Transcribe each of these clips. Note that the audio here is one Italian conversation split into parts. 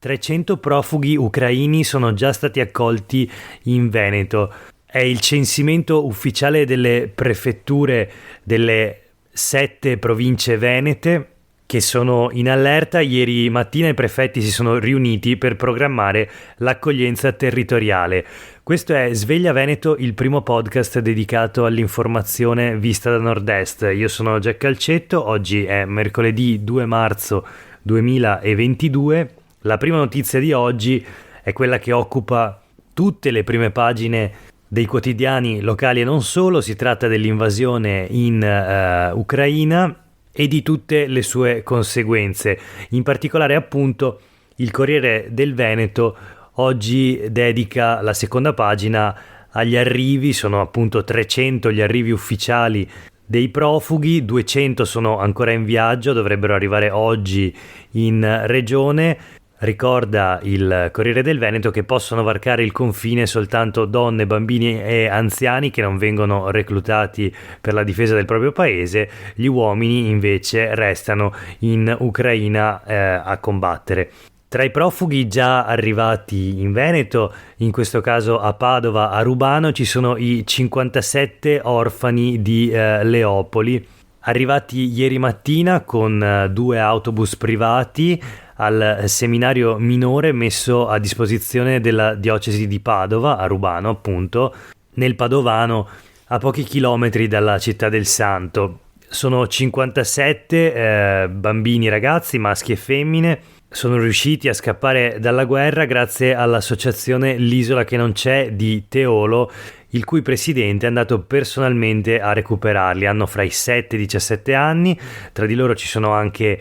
300 profughi ucraini sono già stati accolti in Veneto. È il censimento ufficiale delle prefetture delle 7 province venete che sono in allerta. Ieri mattina i prefetti si sono riuniti per programmare l'accoglienza territoriale. Questo è Sveglia Veneto, il primo podcast dedicato all'informazione vista da Nord-Est. Io sono Jack Calcetto, oggi è mercoledì 2 marzo 2022. La prima notizia di oggi è quella che occupa tutte le prime pagine dei quotidiani locali e non solo. Si tratta dell'invasione in Ucraina e di tutte le sue conseguenze. In particolare, appunto, il Corriere del Veneto oggi dedica la seconda pagina agli arrivi. Sono appunto 300 gli arrivi ufficiali dei profughi, 200 sono ancora in viaggio, dovrebbero arrivare oggi in regione. Ricorda il Corriere del Veneto che possono varcare il confine soltanto donne, bambini e anziani che non vengono reclutati per la difesa del proprio paese. Gli uomini invece restano in Ucraina a combattere. Tra i profughi già arrivati in Veneto, in questo caso a Padova, a Rubano, ci sono i 57 orfani di Leopoli, arrivati ieri mattina con 2 autobus privati al seminario minore messo a disposizione della diocesi di Padova, a Rubano appunto, nel Padovano, a pochi chilometri dalla città del Santo. Sono 57 bambini, ragazzi, maschi e femmine. Sono riusciti a scappare dalla guerra grazie all'associazione L'isola che non c'è di Teolo, il cui presidente è andato personalmente a recuperarli. Hanno fra i 7 e i 17 anni, tra di loro ci sono anche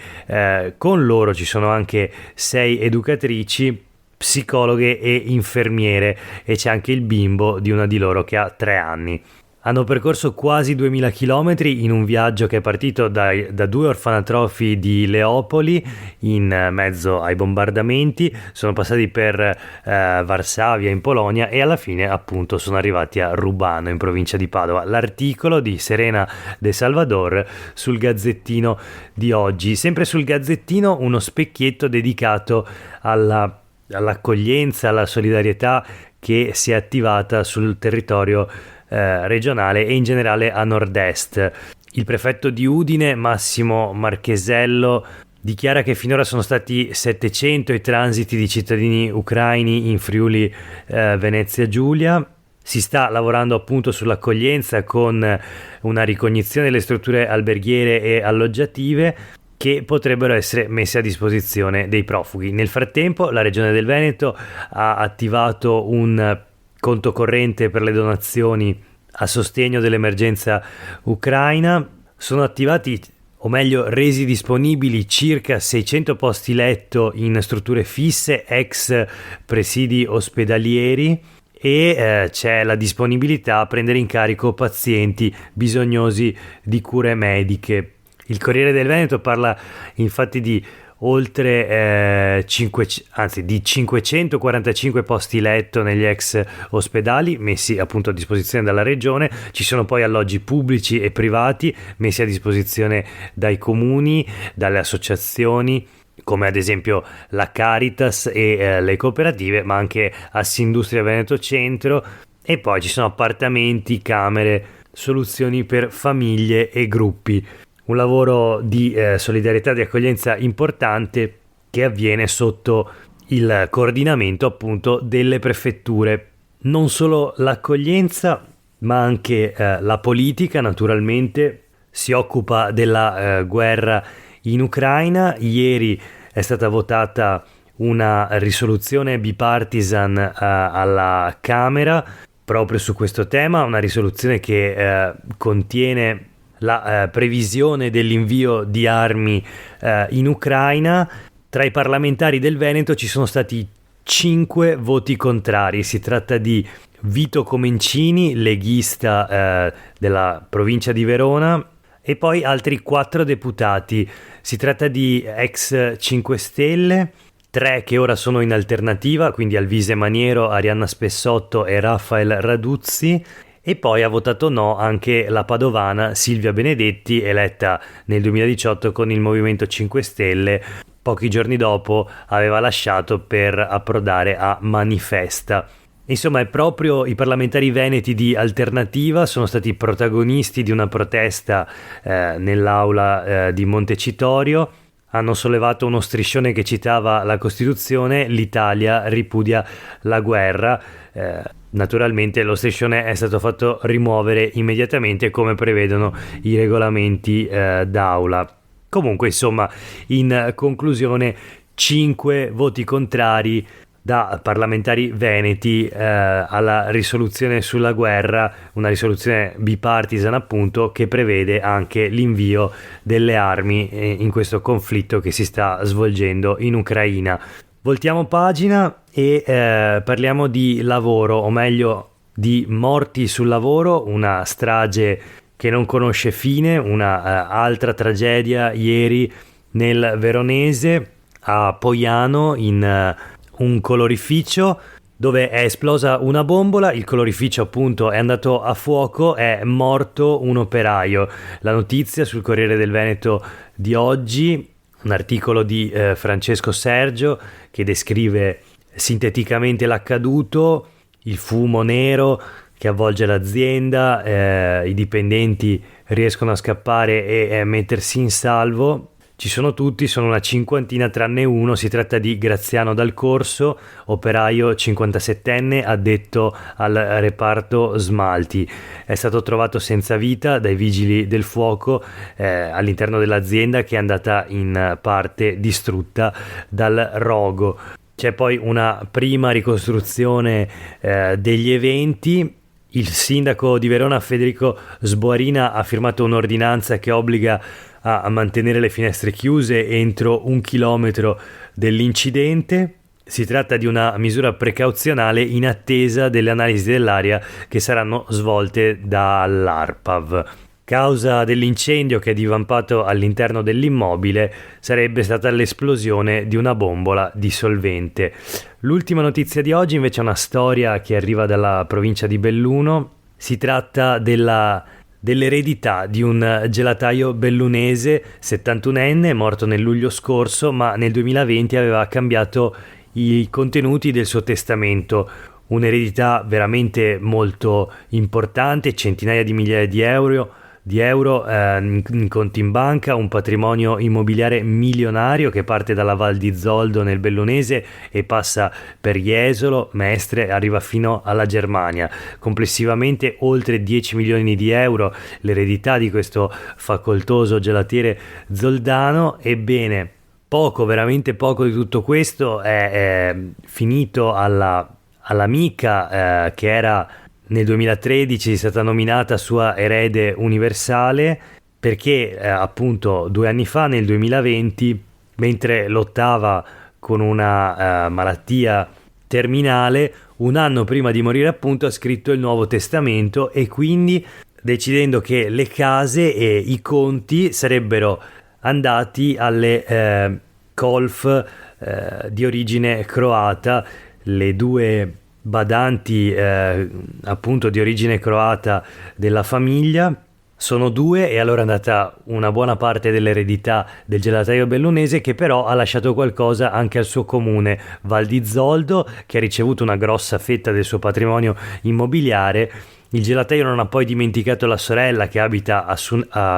con loro ci sono anche 6 educatrici, psicologhe e infermiere, e c'è anche il bimbo di una di loro che ha 3 anni. Hanno percorso quasi 2000 chilometri in un viaggio che è partito da 2 orfanatrofi di Leopoli in mezzo ai bombardamenti, sono passati per Varsavia in Polonia e alla fine appunto sono arrivati a Rubano in provincia di Padova. L'articolo di Serena De Salvador sul Gazzettino di oggi. Sempre sul Gazzettino uno specchietto dedicato all'accoglienza, alla solidarietà che si è attivata sul territorio regionale e in generale a nord-est. Il prefetto di Udine, Massimo Marchesello, dichiara che finora sono stati 700 i transiti di cittadini ucraini in Friuli Venezia Giulia. Si sta lavorando appunto sull'accoglienza con una ricognizione delle strutture alberghiere e alloggiative che potrebbero essere messe a disposizione dei profughi. Nel frattempo la Regione del Veneto ha attivato un conto corrente per le donazioni a sostegno dell'emergenza ucraina. Sono attivati, o meglio resi disponibili, circa 600 posti letto in strutture fisse, ex presidi ospedalieri, e c'è la disponibilità a prendere in carico pazienti bisognosi di cure mediche. Il Corriere del Veneto parla infatti di oltre 545 posti letto negli ex ospedali messi appunto a disposizione dalla regione. Ci sono poi alloggi pubblici e privati messi a disposizione dai comuni, dalle associazioni come ad esempio la Caritas e le cooperative, ma anche Assindustria Veneto Centro, e poi ci sono appartamenti, camere, soluzioni per famiglie e gruppi. Un lavoro di solidarietà e di accoglienza importante che avviene sotto il coordinamento appunto delle prefetture. Non solo l'accoglienza, ma anche la politica naturalmente si occupa della guerra in Ucraina. Ieri è stata votata una risoluzione bipartisan alla Camera proprio su questo tema, una risoluzione che contiene la previsione dell'invio di armi in Ucraina. Tra i parlamentari del Veneto ci sono stati 5 voti contrari. Si tratta di Vito Comencini, leghista della provincia di Verona, e poi altri 4 deputati. Si tratta di ex 5 Stelle, 3 che ora sono in alternativa, quindi Alvise Maniero, Arianna Spessotto e Rafael Raduzzi, e poi ha votato no anche la padovana Silvia Benedetti, eletta nel 2018 con il Movimento 5 Stelle, pochi giorni dopo aveva lasciato per approdare a Manifesta. Insomma, è proprio i parlamentari veneti di Alternativa sono stati protagonisti di una protesta nell'aula di Montecitorio. Hanno sollevato uno striscione che citava la Costituzione: l'Italia ripudia la guerra. Naturalmente lo striscione è stato fatto rimuovere immediatamente, come prevedono i regolamenti d'aula. Comunque, insomma, in conclusione, 5 voti contrari da parlamentari veneti alla risoluzione sulla guerra, una risoluzione bipartisan appunto, che prevede anche l'invio delle armi in questo conflitto che si sta svolgendo in Ucraina. Voltiamo pagina e parliamo di lavoro, o meglio di morti sul lavoro, una strage che non conosce fine, una altra tragedia ieri nel Veronese, a Poiano, in un colorificio dove è esplosa una bombola. Il colorificio appunto è andato a fuoco, è morto un operaio. La notizia sul Corriere del Veneto di oggi, un articolo di Francesco Sergio che descrive sinteticamente l'accaduto, il fumo nero che avvolge l'azienda, i dipendenti riescono a scappare e mettersi in salvo. Ci sono tutti, sono una cinquantina tranne uno. Si tratta di Graziano Dal Corso, operaio 57enne addetto al reparto smalti. È stato trovato senza vita dai vigili del fuoco all'interno dell'azienda, che è andata in parte distrutta dal rogo. C'è poi una prima ricostruzione degli eventi. Il sindaco di Verona, Federico Sboarina, ha firmato un'ordinanza che obbliga a mantenere le finestre chiuse entro 1 chilometro dell'incidente. Si tratta di una misura precauzionale in attesa delle analisi dell'aria che saranno svolte dall'ARPAV. Causa dell'incendio, che è divampato all'interno dell'immobile, sarebbe stata l'esplosione di una bombola di solvente. L'ultima notizia di oggi invece è una storia che arriva dalla provincia di Belluno. Si tratta dell'eredità di un gelataio bellunese 71enne, morto nel luglio scorso, ma nel 2020 aveva cambiato i contenuti del suo testamento. Un'eredità veramente molto importante, centinaia di migliaia di euro in conti in banca, un patrimonio immobiliare milionario che parte dalla Val di Zoldo nel Bellunese e passa per Jesolo, Mestre e arriva fino alla Germania. Complessivamente oltre 10 milioni di euro l'eredità di questo facoltoso gelatiere zoldano. Ebbene, veramente poco di tutto questo è finito all'amica che era nel 2013 è stata nominata sua erede universale, perché appunto 2 anni fa, nel 2020, mentre lottava con una malattia terminale, un anno prima di morire appunto ha scritto il Nuovo Testamento, e quindi decidendo che le case e i conti sarebbero andati alle colf di origine croata. Le due badanti appunto di origine croata della famiglia sono 2, e allora è andata una buona parte dell'eredità del gelataio bellunese, che però ha lasciato qualcosa anche al suo comune Val di Zoldo, che ha ricevuto una grossa fetta del suo patrimonio immobiliare. Il gelataio non ha poi dimenticato la sorella che abita a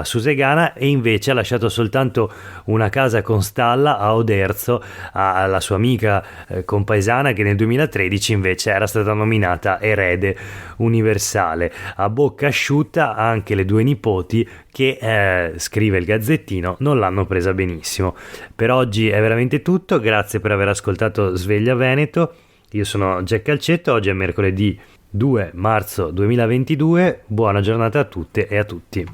Susegana, e invece ha lasciato soltanto una casa con stalla a Oderzo alla sua amica compaesana, che nel 2013 invece era stata nominata erede universale. A bocca asciutta anche le 2 nipoti che, scrive il Gazzettino, non l'hanno presa benissimo. Per oggi è veramente tutto, grazie per aver ascoltato Sveglia Veneto. Io sono Jack Calcetto, oggi è mercoledì 2 marzo 2022, buona giornata a tutte e a tutti.